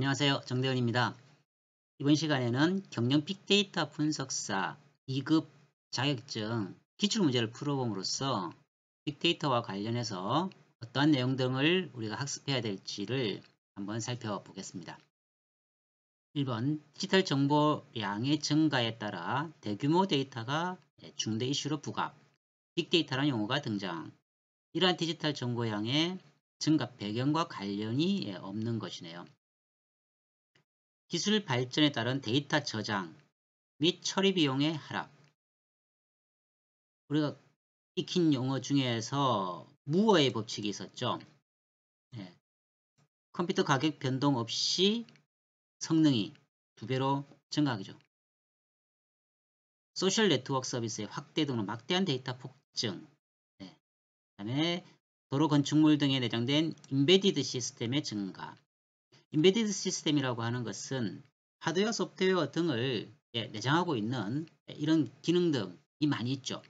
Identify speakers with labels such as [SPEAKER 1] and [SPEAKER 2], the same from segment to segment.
[SPEAKER 1] 안녕하세요. 정대현입니다. 이번 시간에는 경영 빅데이터 분석사 2급 자격증 기출문제를 풀어봄으로써 빅데이터와 관련해서 어떠한 내용 등을 우리가 학습해야 될지를 한번 살펴보겠습니다. 1번 디지털 정보량의 증가에 따라 대규모 데이터가 중대 이슈로 부각, 빅데이터라는 용어가 등장. 이러한 디지털 정보량의 증가 배경과 관련이 없는 것이네요. 기술 발전에 따른 데이터 저장 및 처리 비용의 하락. 우리가 익힌 용어 중에서 무어의 법칙이 있었죠. 네. 컴퓨터 가격 변동 없이 성능이 2배로 증가하죠. 소셜 네트워크 서비스의 확대 등으로 막대한 데이터 폭증. 네. 그다음에 도로 건축물 등에 내장된 인베디드 시스템의 증가. 인베디드 시스템이라고 하는 것은 하드웨어, 소프트웨어 등을 내장하고 있는 이런 기능 등이 많이 있죠.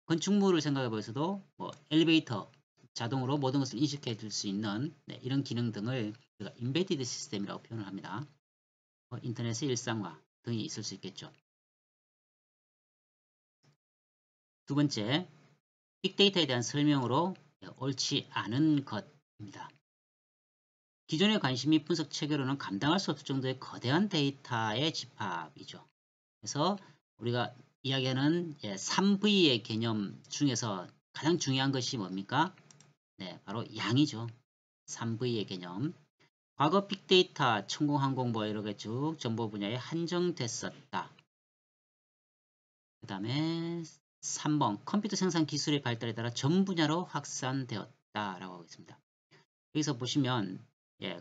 [SPEAKER 1] 건축물을 생각해 보셔도 뭐 엘리베이터, 자동으로 모든 것을 인식해 줄 수 있는 이런 기능 등을 우리가 인베디드 시스템이라고 표현을 합니다. 인터넷의 일상화 등이 있을 수 있겠죠. 두 번째, 빅데이터에 대한 설명으로 옳지 않은 것입니다. 기존의 관심 및 분석 체계로는 감당할 수 없을 정도의 거대한 데이터의 집합이죠. 그래서 우리가 이야기하는 3V의 개념 중에서 가장 중요한 것이 뭡니까? 네, 바로 양이죠. 3V의 개념. 과거 빅데이터, 천공항공 뭐 이렇게 쭉 정보 분야에 한정됐었다. 그 다음에 3번 컴퓨터 생산 기술의 발달에 따라 전 분야로 확산되었다라고 하고 있습니다. 여기서 보시면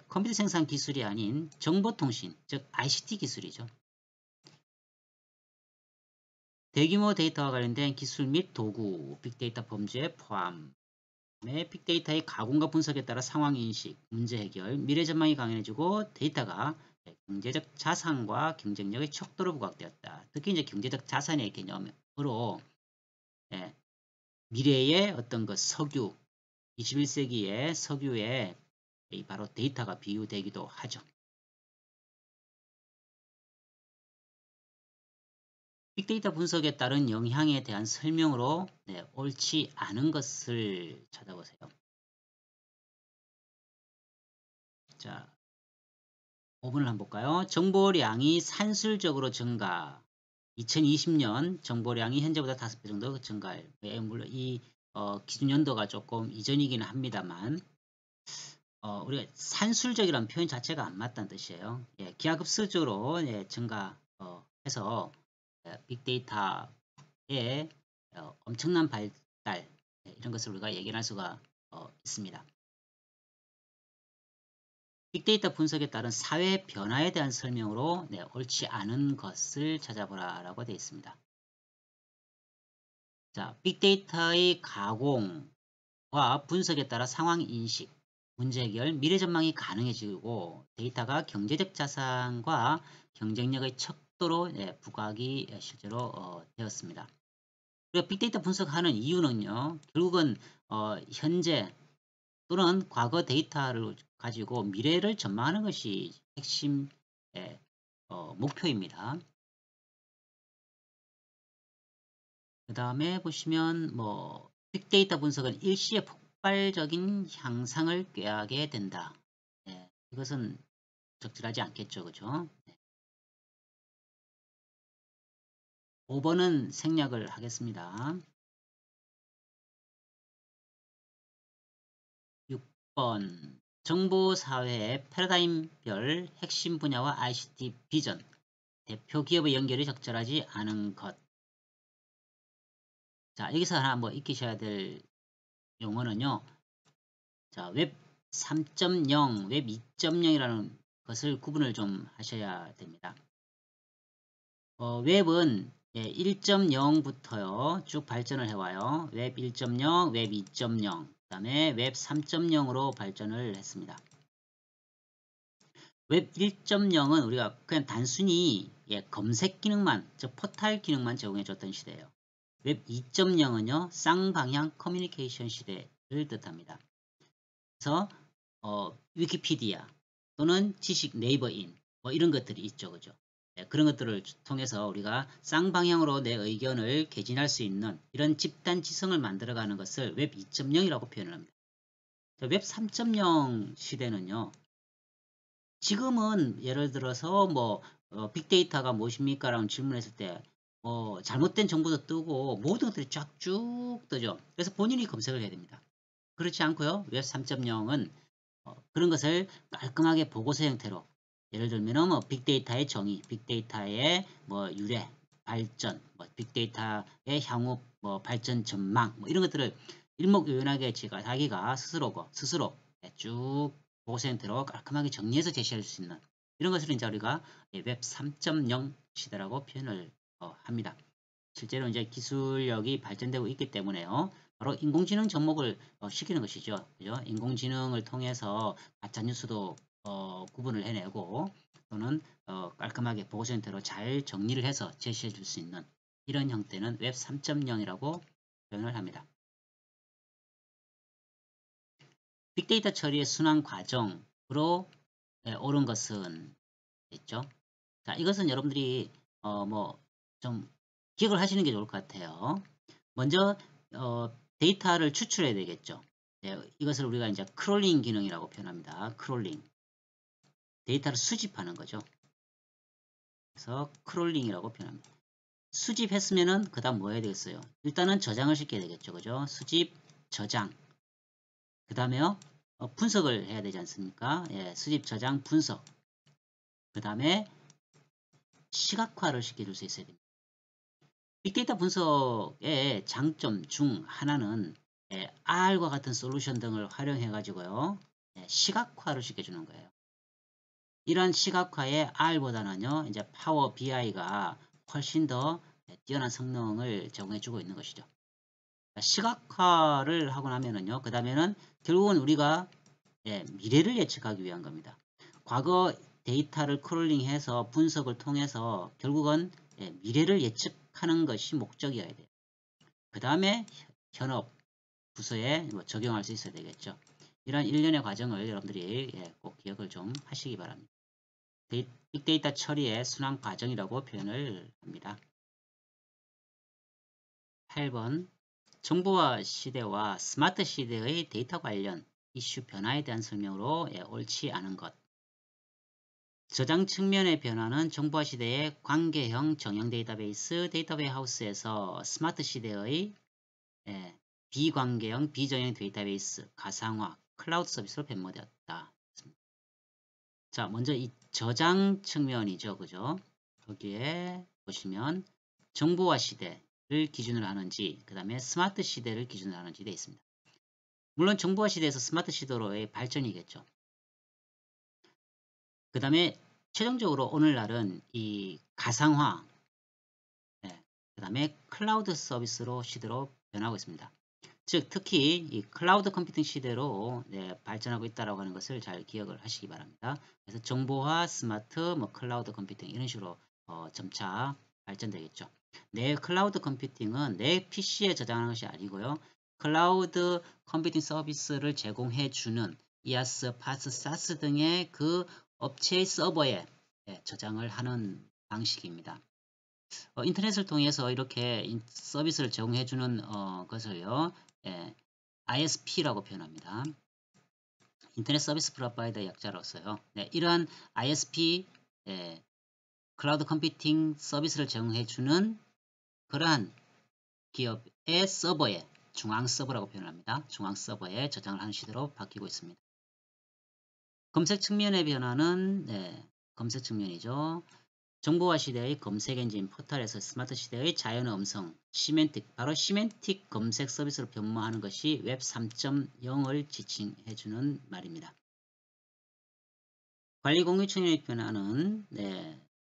[SPEAKER 1] 컴퓨터 생산 기술이 아닌 정보통신, 즉 ICT 기술이죠. 대규모 데이터와 관련된 기술 및 도구, 빅데이터 범죄 포함, 빅데이터의 가공과 분석에 따라 상황인식, 문제 해결, 미래 전망이 강해지고 데이터가 경제적 자산과 경쟁력의 척도로 부각되었다. 특히 이제 경제적 자산의 개념으로 미래의 어떤 그 석유, 21세기의 석유에 바로 데이터가 비유되기도 하죠. 빅데이터 분석에 따른 영향에 대한 설명으로 옳지 않은 것을 찾아보세요. 자, 5번을 한번 볼까요? 정보량이 산술적으로 증가. 2020년 정보량이 현재보다 5배 정도 증가할. 물론 이 기준 연도가 조금 이전이기는 합니다만 우리가 산술적이라는 표현 자체가 안 맞다는 뜻이에요. 기하급수적으로 증가해서 빅데이터의 엄청난 발달 이런 것을 우리가 얘기할 수가 있습니다. 빅데이터 분석에 따른 사회 변화에 대한 설명으로 옳지 않은 것을 찾아보라 라고 되어 있습니다. 자, 빅데이터의 가공과 분석에 따라 상황 인식, 문제 해결, 미래 전망이 가능해지고 데이터가 경제적 자산과 경쟁력의 척도로 부각이 실제로 되었습니다. 우리가 빅데이터 분석하는 이유는요. 결국은 현재 또는 과거 데이터를 가지고 미래를 전망하는 것이 핵심 목표입니다. 그 다음에 보시면 뭐 빅데이터 분석은 일시에 폭발적인 향상을 꾀하게 된다. 이것은 적절하지 않겠죠. 그죠? 5번은 생략을 하겠습니다. 6번 정보사회의 패러다임별 핵심 분야와 ICT 비전 대표 기업의 연결이 적절하지 않은 것. 자, 여기서 하나 뭐 익히셔야 될 용어는요. 자, 웹 3.0, 웹 2.0이라는 것을 구분을 좀 하셔야 됩니다. 웹은 1.0부터요. 쭉 발전을 해와요. 웹 1.0, 웹 2.0, 그 다음에 웹 3.0으로 발전을 했습니다. 웹 1.0은 우리가 그냥 단순히 검색 기능만, 즉 포탈 기능만 제공해 줬던 시대예요. 웹 2.0은요. 쌍방향 커뮤니케이션 시대를 뜻합니다. 그래서 위키피디아, 또는 지식 네이버인 뭐 이런 것들이 있죠. 그죠? 네, 그런 것들을 통해서 우리가 쌍방향으로 내 의견을 개진할 수 있는 이런 집단 지성을 만들어가는 것을 웹 2.0이라고 표현을 합니다. 웹 3.0 시대는요. 지금은 예를 들어서 뭐 빅데이터가 무엇입니까? 라는 질문했을 때 잘못된 정보도 뜨고 모든 것들이 쫙쭉 뜨죠. 그래서 본인이 검색을 해야 됩니다. 그렇지 않고요. 웹 3.0은 그런 것을 깔끔하게 보고서 형태로 예를 들면 뭐 빅데이터의 정의, 빅데이터의 뭐 유래, 발전, 뭐 빅데이터의 향후 뭐 발전 전망 뭐 이런 것들을 일목요연하게 자기가 스스로 쭉 보고서 형태로 깔끔하게 정리해서 제시할 수 있는 이런 것을 이제 우리가 웹 3.0 시대라고 표현을 합니다. 실제로 이제 기술력이 발전되고 있기 때문에요. 바로 인공지능 접목을 시키는 것이죠. 그죠? 인공지능을 통해서 가짜뉴스도 구분을 해내고 또는 깔끔하게 보고서 형태로 잘 정리를 해서 제시해 줄 수 있는 이런 형태는 웹 3.0이라고 표현을 합니다. 빅데이터 처리의 순환 과정으로 옳은 것은 있죠. 자, 이것은 여러분들이 뭐 좀 기억을 하시는 게 좋을 것 같아요. 먼저 데이터를 추출해야 되겠죠. 네, 이것을 우리가 이제 크롤링 기능이라고 표현합니다. 크롤링. 데이터를 수집하는 거죠. 그래서 크롤링이라고 표현합니다. 수집했으면은 그 다음 뭐 해야 되겠어요? 일단은 저장을 시켜야 되겠죠. 그죠? 수집, 저장. 그 다음에요. 분석을 해야 되지 않습니까? 예, 수집, 저장, 분석. 그 다음에 시각화를 시켜줄 수 있어야 됩니다. 빅데이터 분석의 장점 중 하나는 R과 같은 솔루션 등을 활용해 가지고요. 시각화를 시켜주는 거예요. 이러한 시각화에 R보다는요. 이제 파워 BI가 훨씬 더 뛰어난 성능을 제공해주고 있는 것이죠. 시각화를 하고 나면은요. 그 다음에는 결국은 우리가 미래를 예측하기 위한 겁니다. 과거 데이터를 크롤링해서 분석을 통해서 결국은 미래를 예측하는 것이 목적이어야 돼요. 그 다음에 현업 부서에 적용할 수 있어야 되겠죠. 이런 일련의 과정을 여러분들이 꼭 기억을 좀 하시기 바랍니다. 빅데이터 처리의 순환 과정이라고 표현을 합니다. 8번 정보화 시대와 스마트 시대의 데이터 관련 이슈 변화에 대한 설명으로 옳지 않은 것. 저장 측면의 변화는 정보화 시대의 관계형 정형 데이터베이스 데이터웨어하우스에서 스마트 시대의 비관계형 비정형 데이터베이스 가상화 클라우드 서비스로 변모되었다. 자, 먼저 이 저장 측면이죠. 그죠? 거기에 보시면 정보화 시대를 기준으로 하는지 그 다음에 스마트 시대를 기준으로 하는지 되어 있습니다. 물론 정보화 시대에서 스마트 시대로의 발전이겠죠. 그 다음에 최종적으로 오늘날은 이 가상화 그 다음에 클라우드 서비스로 시대로 변하고 있습니다. 즉 특히 이 클라우드 컴퓨팅 시대로 발전하고 있다고 하는 것을 잘 기억을 하시기 바랍니다. 그래서 정보화, 스마트, 뭐 클라우드 컴퓨팅 이런 식으로 점차 발전되겠죠. 내 클라우드 컴퓨팅은 내 PC에 저장하는 것이 아니고요. 클라우드 컴퓨팅 서비스를 제공해 주는 이아스, 파스, 사스 등의 그 업체의 서버에 저장을 하는 방식입니다. 인터넷을 통해서 이렇게 서비스를 제공해 주는 것을요. ISP라고 표현합니다. 인터넷 서비스 프로바이더 약자로서요. 이러한 ISP 클라우드 컴퓨팅 서비스를 제공해 주는 그러한 기업의 서버에 중앙 서버라고 표현합니다. 중앙 서버에 저장을 하는 시대로 바뀌고 있습니다. 검색 측면의 변화는 검색 측면이죠. 정보화 시대의 검색 엔진 포털에서 스마트 시대의 자연어 음성, 시멘틱, 바로 시멘틱 검색 서비스로 변모하는 것이 웹 3.0을 지칭해주는 말입니다. 관리 공유 측면의 변화는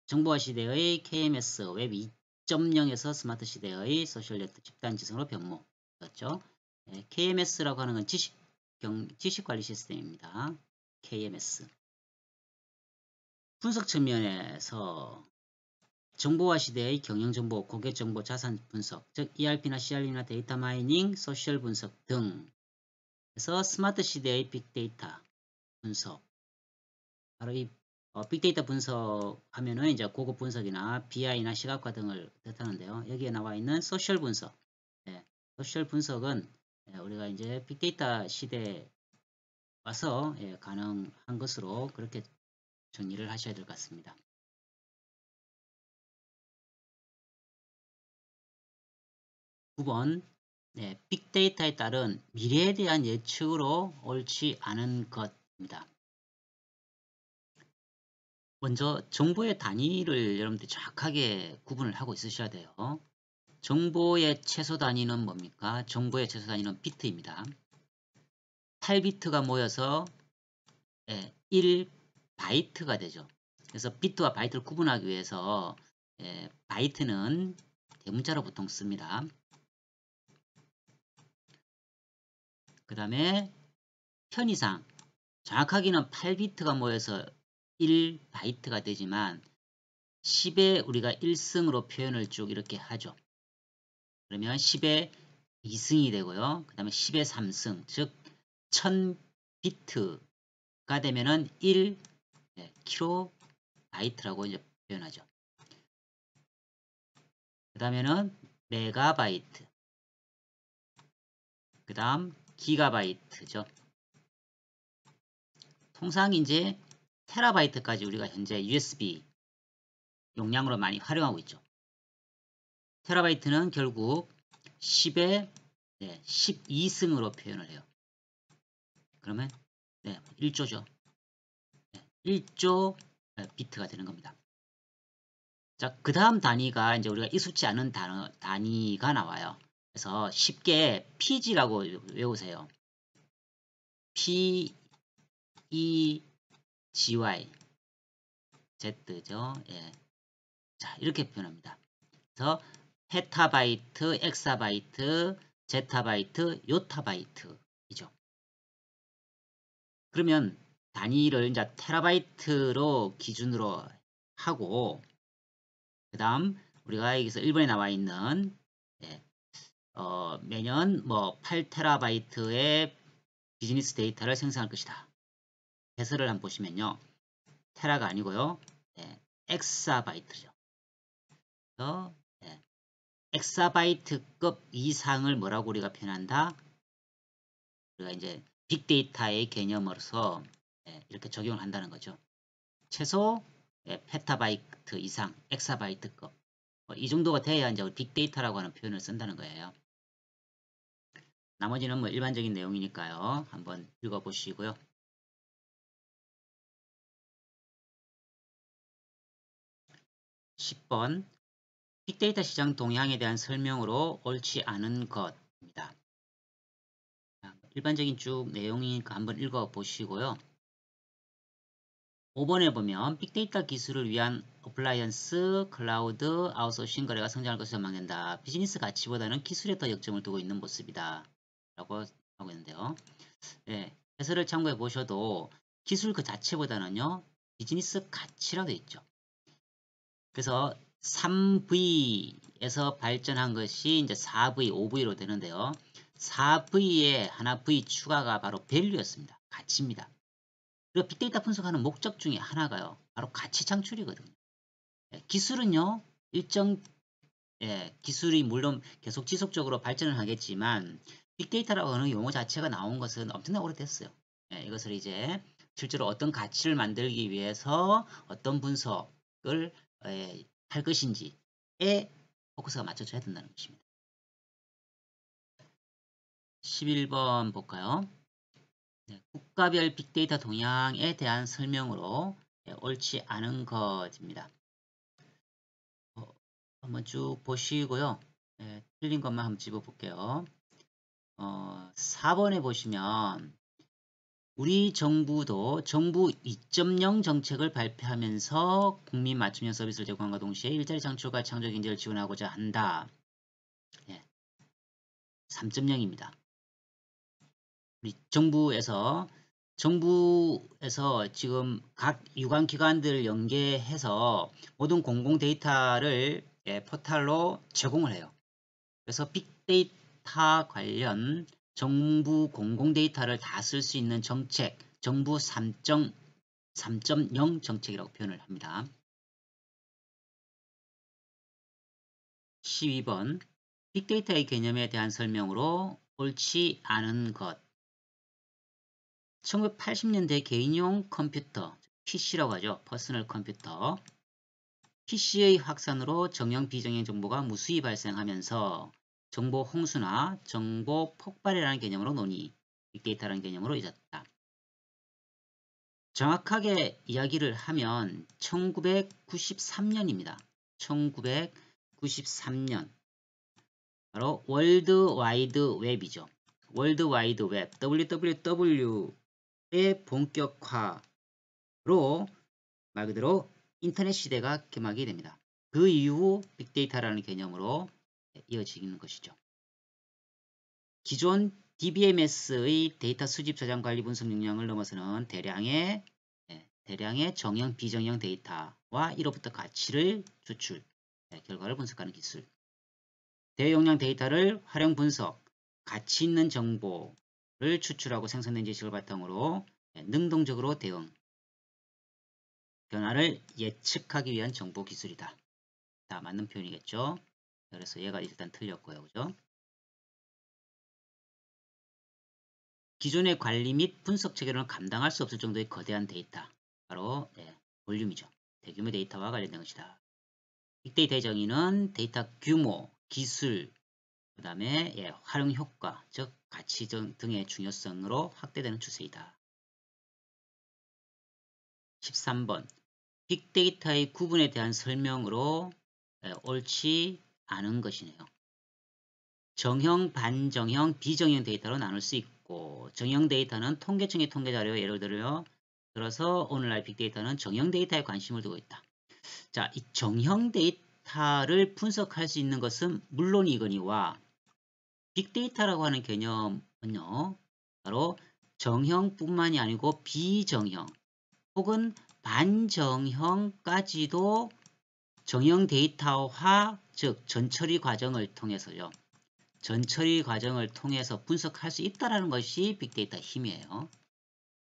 [SPEAKER 1] 정보화 시대의 KMS, 웹 2.0에서 스마트 시대의 소셜 네트워크 집단 지성으로 변모였죠. KMS라고 하는 건 지식관리 시스템입니다. KMS. 분석 측면에서 정보화 시대의 경영정보, 고객정보, 자산 분석, 즉 ERP나 CRM이나 데이터 마이닝, 소셜 분석 등 그래서 스마트 시대의 빅데이터 분석, 바로 이 빅데이터 분석하면은 이제 고급 분석이나 BI나 시각화 등을 뜻하는데요. 여기에 나와 있는 소셜 분석, 예, 소셜 분석은 우리가 이제 빅데이터 시대에 와서 가능한 것으로 그렇게 정리를 하셔야 될 것 같습니다. 9번, 빅데이터에 따른 미래에 대한 예측으로 옳지 않은 것입니다. 먼저 정보의 단위를 여러분들이 정확하게 구분을 하고 있으셔야 돼요. 정보의 최소 단위는 뭡니까? 정보의 최소 단위는 비트입니다. 8비트가 모여서 1바이트가 되죠. 그래서 비트와 바이트를 구분하기 위해서 바이트는 대문자로 보통 씁니다. 그 다음에 편의상 정확하게는 8비트가 모여서 1바이트가 되지만 10에 우리가 1승으로 표현을 쭉 이렇게 하죠. 그러면 10에 2승이 되고요. 그 다음에 10에 3승, 즉 1000비트가 되면은 1kB라고 이제 표현하죠. 그 다음에는 메가바이트, 그 다음 기가바이트죠. 통상 이제 테라바이트까지 우리가 현재 USB 용량으로 많이 활용하고 있죠. 테라바이트는 결국 10에 12승으로 표현을 해요. 그러면 1조죠. 1조 비트가 되는 겁니다. 자, 그 다음 단위가 이제 우리가 익숙지 않은 단위가 나와요. 그래서 쉽게 PG라고 외우세요. P, E, GY, Z죠. 자, 이렇게 표현합니다. 그래서 페타바이트, 엑사바이트, 제타바이트, 요타바이트이죠. 그러면 단위를 이제 테라바이트로 기준으로 하고 그 다음 우리가 여기서 1번에 나와 있는 매년 뭐 8테라바이트의 비즈니스 데이터를 생성할 것이다. 해설을 한번 보시면요. 테라가 아니고요. 엑사바이트죠. 그래서 엑사바이트급 이상을 뭐라고 우리가 표현한다? 우리가 이제 빅데이터의 개념으로서 이렇게 적용을 한다는 거죠. 최소 페타바이트 이상, 엑사바이트급 이 정도가 돼야 이제 빅데이터라고 하는 표현을 쓴다는 거예요. 나머지는 뭐 일반적인 내용이니까요. 한번 읽어보시고요. 10번 빅데이터 시장 동향에 대한 설명으로 옳지 않은 것입니다. 일반적인 쭉 내용이니까 한번 읽어보시고요. 5번에 보면 빅데이터 기술을 위한 어플라이언스, 클라우드, 아웃소싱 거래가 성장할 것으로 전망된다. 비즈니스 가치보다는 기술에 더 역점을 두고 있는 모습이다. 라고 하고 있는데요. 해설을 참고해 보셔도 기술 그 자체보다는요. 비즈니스 가치라고 되어 있죠. 그래서 3V에서 발전한 것이 이제 4V, 5V로 되는데요. 4V에 하나 V 추가가 바로 밸류였습니다. 가치입니다. 그리고 빅데이터 분석하는 목적 중에 하나가요. 바로 가치 창출이거든요. 기술은요. 일정 기술이 물론 계속 지속적으로 발전을 하겠지만 빅데이터라고 하는 용어 자체가 나온 것은 엄청나게 오래됐어요. 이것을 이제 실제로 어떤 가치를 만들기 위해서 어떤 분석을 할 것인지에 포커스가 맞춰져야 된다는 것입니다. 11번 볼까요? 국가별 빅데이터 동향에 대한 설명으로 옳지 않은 것입니다. 한번 쭉 보시고요. 틀린 것만 한번 집어볼게요. 4번에 보시면 우리 정부도 정부 2.0 정책을 발표하면서 국민 맞춤형 서비스를 제공함과 동시에 일자리 창출과 창조 경제를 지원하고자 한다. 3.0입니다. 우리 정부에서 지금 각 유관기관들을 연계해서 모든 공공 데이터를 포탈로 제공을 해요. 그래서 빅데이터 관련 정부 공공 데이터를 다 쓸 수 있는 정책, 정부 3.0 3.0 정책이라고 표현을 합니다. 12번 빅데이터의 개념에 대한 설명으로 옳지 않은 것. 1980년대 개인용 컴퓨터, PC라고 하죠. 퍼스널 컴퓨터. PC의 확산으로 정형 비정형 정보가 무수히 발생하면서 정보 홍수나 정보 폭발이라는 개념으로 논의, 빅데이터라는 개념으로 잊었다. 정확하게 이야기를 하면 1993년입니다. 1993년. 바로 월드 와이드 웹이죠. 월드 와이드 웹, WWW의 본격화로 말 그대로 인터넷 시대가 개막이 됩니다. 그 이후 빅데이터라는 개념으로 이어지는 것이죠. 기존 DBMS의 데이터 수집, 저장, 관리, 분석 역량을 넘어서는 대량의 정형, 비정형 데이터와 이로부터 가치를 추출, 결과를 분석하는 기술. 대용량 데이터를 활용 분석, 가치 있는 정보를 추출하고 생성된 지식을 바탕으로 능동적으로 대응, 변화를 예측하기 위한 정보 기술이다. 다 맞는 표현이겠죠. 그래서 얘가 일단 틀렸고요. 그죠? 기존의 관리 및 분석 체계로는 감당할 수 없을 정도의 거대한 데이터. 바로 볼륨이죠. 대규모 데이터와 관련된 것이다. 빅데이터의 정의는 데이터 규모, 기술, 그 다음에 활용 효과, 즉 가치 등의 중요성으로 확대되는 추세이다. 13번 빅데이터의 구분에 대한 설명으로 옳지 않은 것이네요. 정형, 반정형, 비정형 데이터로 나눌 수 있고 정형 데이터는 통계청의 통계자료 예를 들어서 오늘날 빅데이터는 정형 데이터에 관심을 두고 있다. 자, 이 정형 데이터를 분석할 수 있는 것은 물론이거니와 빅데이터라고 하는 개념은요. 바로 정형뿐만이 아니고 비정형 혹은 반정형까지도 정형 데이터화, 즉 전처리 과정을 통해서요. 전처리 과정을 통해서 분석할 수 있다는 것이 빅데이터의 힘이에요.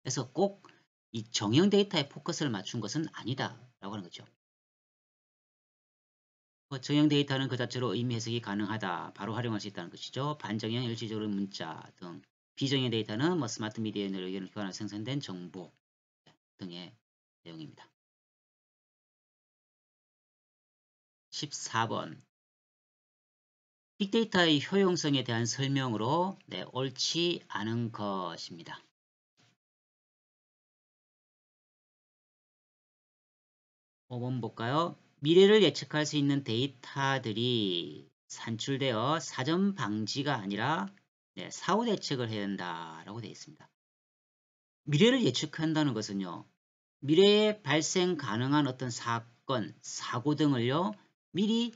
[SPEAKER 1] 그래서 꼭 이 정형 데이터에 포커스를 맞춘 것은 아니다라고 하는 거죠. 정형 데이터는 그 자체로 의미 해석이 가능하다. 바로 활용할 수 있다는 것이죠. 반정형, 일시적으로 문자 등. 비정형 데이터는 스마트 미디어의 의견을 교환하여 생성된 정보 등의 내용입니다. 14번 빅데이터의 효용성에 대한 설명으로 옳지 않은 것입니다. 5번 볼까요? 미래를 예측할 수 있는 데이터들이 산출되어 사전 방지가 아니라 사후 대책을 해야 한다라고 되어 있습니다. 미래를 예측한다는 것은요. 미래에 발생 가능한 어떤 사건, 사고 등을요. 미리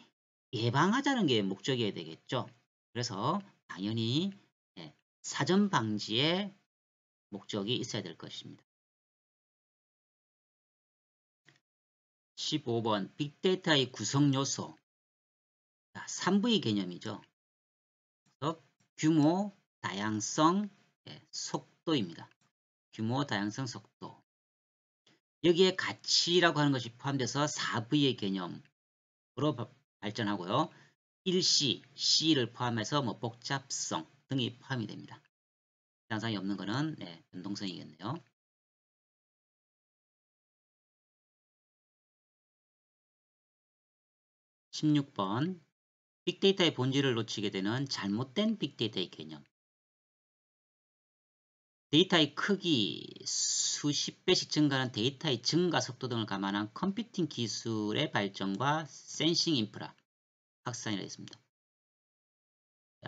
[SPEAKER 1] 예방하자는 게 목적이어야 되겠죠. 그래서 당연히 사전 방지의 목적이 있어야 될 것입니다. 15번 빅데이터의 구성 요소 3V의 개념이죠. 규모, 다양성, 속도입니다. 규모, 다양성, 속도. 여기에 가치라고 하는 것이 포함돼서 4V의 개념으로 발전하고요. 일시, C를 포함해서 복잡성 등이 포함이 됩니다. 양상이 없는 것은 변동성이겠네요. 16번 빅데이터의 본질을 놓치게 되는 잘못된 빅데이터의 개념. 데이터의 크기, 수십 배씩 증가하는 데이터의 증가 속도 등을 감안한 컴퓨팅 기술의 발전과 센싱 인프라 확산이 되어 있습니다.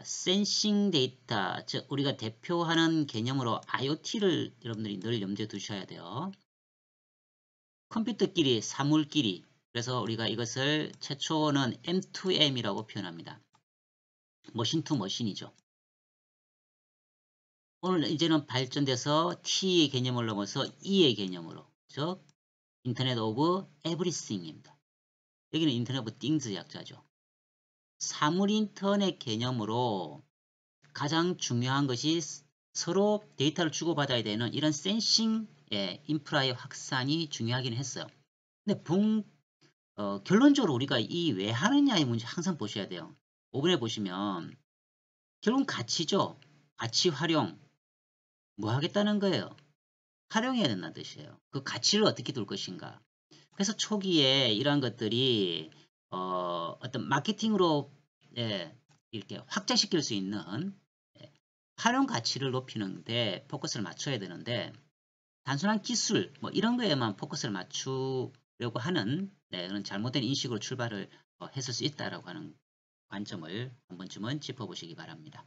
[SPEAKER 1] 센싱 데이터, 즉 우리가 대표하는 개념으로 IoT를 여러분들이 늘 염두에 두셔야 돼요. 컴퓨터끼리, 사물끼리, 그래서 우리가 이것을 최초는 M2M이라고 표현합니다. 머신 투 머신이죠. 오늘 이제는 발전돼서 T의 개념을 넘어서 E의 개념으로, 즉 인터넷 오브 에브리띵입니다. 여기는 인터넷 오브 띵스 약자죠. 사물 인터넷 개념으로 가장 중요한 것이 서로 데이터를 주고받아야 되는 이런 센싱 인프라의 확산이 중요하긴 했어요. 근데 결론적으로 우리가 이 왜 하느냐의 문제 항상 보셔야 돼요. 5번에 보시면 결국은 가치죠. 가치 활용. 뭐 하겠다는 거예요? 활용해야 된다는 뜻이에요. 그 가치를 어떻게 둘 것인가. 그래서 초기에 이러한 것들이 어떤 마케팅으로 이렇게 확장시킬 수 있는 활용 가치를 높이는데 포커스를 맞춰야 되는데 단순한 기술 뭐 이런 거에만 포커스를 맞추려고 하는 그런 잘못된 인식으로 출발을 했을 수 있다라고 하는 관점을 한 번쯤은 짚어보시기 바랍니다.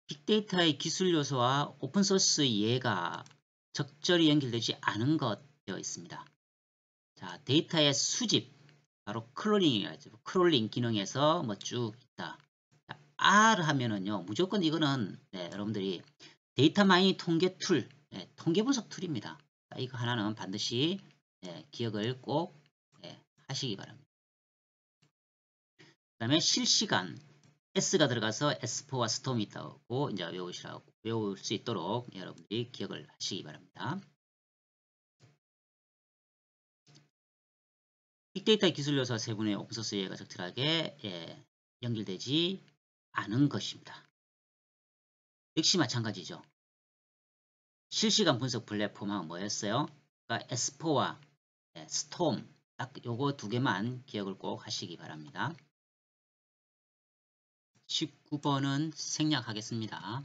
[SPEAKER 1] 빅데이터의 기술 요소와 오픈소스 이해가 적절히 연결되지 않은 것 되어 있습니다. 자, 데이터의 수집, 바로 크롤링이라죠. 크롤링 기능에서 뭐 쭉 있다. 자, R 하면은요, 무조건 이거는 여러분들이 데이터 마이닝 통계 툴, 통계 분석 툴입니다. 자, 이거 하나는 반드시 기억을 꼭 하시기 바랍니다. 그 다음에 실시간 S가 들어가서 S4와 스톰이 있다고 이제 외울 수 있도록 여러분들이 기억을 하시기 바랍니다. 빅데이터 기술 요소 세 분의 오픈소스 이해가 적절하게 연결되지 않은 것입니다. 역시 마찬가지죠. 실시간 분석 플랫폼은 뭐였어요? 그러니까 S4와 스톰 딱 요거 두 개만 기억을 꼭 하시기 바랍니다. 19번은 생략하겠습니다.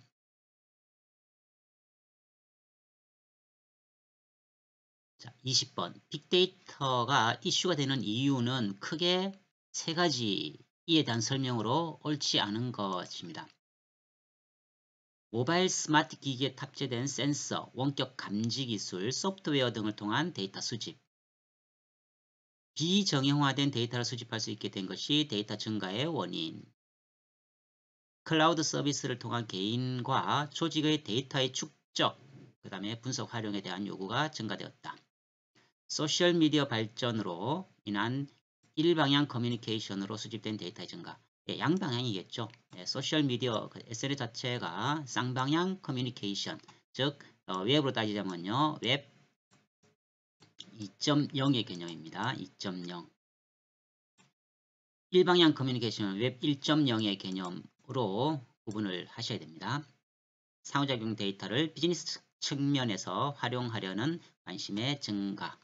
[SPEAKER 1] 자, 20번. 빅데이터가 이슈가 되는 이유는 크게 세 가지에 대한 설명으로 옳지 않은 것입니다. 모바일 스마트 기기에 탑재된 센서, 원격 감지 기술, 소프트웨어 등을 통한 데이터 수집. 비정형화된 데이터를 수집할 수 있게 된 것이 데이터 증가의 원인. 클라우드 서비스를 통한 개인과 조직의 데이터의 축적, 그 다음에 분석 활용에 대한 요구가 증가되었다. 소셜미디어 발전으로 인한 일방향 커뮤니케이션으로 수집된 데이터의 증가. 양방향이겠죠. 소셜미디어, SNS 자체가 쌍방향 커뮤니케이션, 즉 웹으로 따지자면요. 웹 2.0의 개념입니다. 2.0. 일방향 커뮤니케이션은 웹 1.0의 개념으로 구분을 하셔야 됩니다. 상호작용 데이터를 비즈니스 측면에서 활용하려는 관심의 증가.